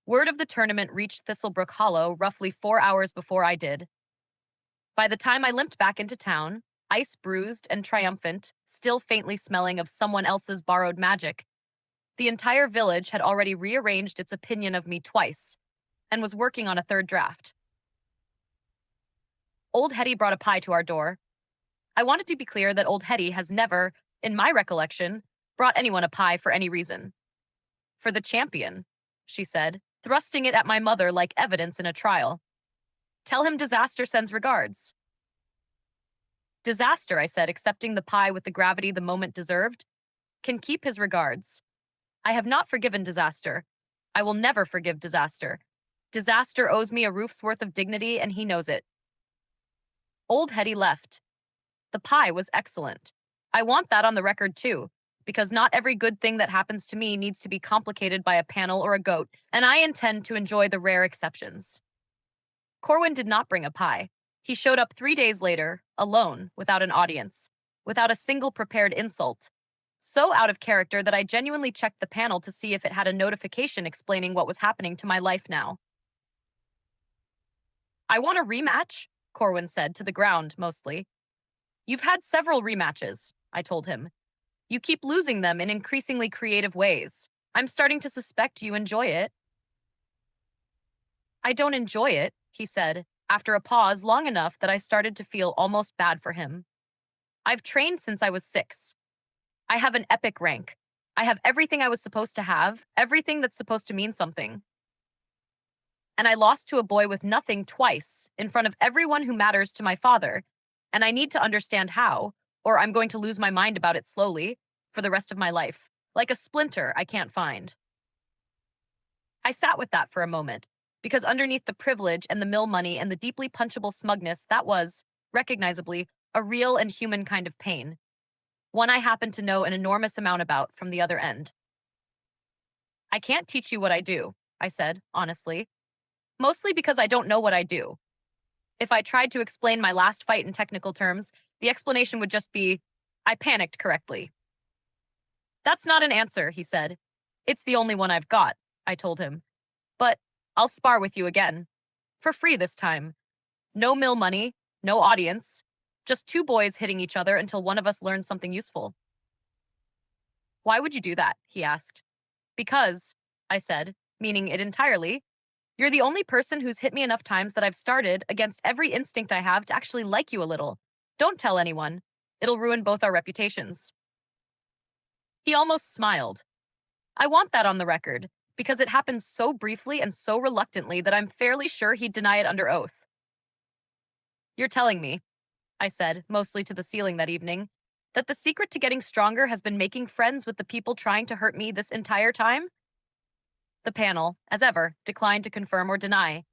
Word of the tournament reached Thistlebrook Hollow roughly 4 hours before I did. By the time I limped back into town, ice bruised and triumphant, still faintly smelling of someone else's borrowed magic, the entire village had already rearranged its opinion of me twice and was working on a third draft. Old Hetty brought a pie to our door. I wanted to be clear that Old Hetty has never, in my recollection, brought anyone a pie for any reason. For the champion, she said, thrusting it at my mother like evidence in a trial. Tell him Disaster sends regards. Disaster, I said, accepting the pie with the gravity the moment deserved, can keep his regards. I have not forgiven Disaster. I will never forgive Disaster. Disaster owes me a roof's worth of dignity, and he knows it. Old Hetty left. The pie was excellent. I want that on the record, too, because not every good thing that happens to me needs to be complicated by a panel or a goat, and I intend to enjoy the rare exceptions. Corwin did not bring a pie. He showed up 3 days later, alone, without an audience, without a single prepared insult. So out of character that I genuinely checked the panel to see if it had a notification explaining what was happening to my life now. I want a rematch, Corwin said, to the ground, mostly. You've had several rematches, I told him. You keep losing them in increasingly creative ways. I'm starting to suspect you enjoy it. I don't enjoy it, he said, after a pause long enough that I started to feel almost bad for him. I've trained since I was 6. I have an epic rank. I have everything I was supposed to have, everything that's supposed to mean something. And I lost to a boy with nothing twice, in front of everyone who matters to my father, and I need to understand how, or I'm going to lose my mind about it slowly, for the rest of my life, like a splinter I can't find. I sat with that for a moment, because underneath the privilege and the mill money and the deeply punchable smugness, that was, recognizably, a real and human kind of pain. One I happen to know an enormous amount about from the other end. I can't teach you what I do, I said, honestly. Mostly because I don't know what I do. If I tried to explain my last fight in technical terms, the explanation would just be, I panicked correctly. That's not an answer, he said. It's the only one I've got, I told him. But I'll spar with you again. For free this time. No mill money, no audience. Just 2 boys hitting each other until one of us learns something useful. Why would you do that? He asked. Because, I said, meaning it entirely, you're the only person who's hit me enough times that I've started, against every instinct I have, to actually like you a little. Don't tell anyone. It'll ruin both our reputations. He almost smiled. I want that on the record, because it happened so briefly and so reluctantly that I'm fairly sure he'd deny it under oath. You're telling me, I said, mostly to the ceiling that evening, that the secret to getting stronger has been making friends with the people trying to hurt me this entire time? The panel, as ever, declined to confirm or deny.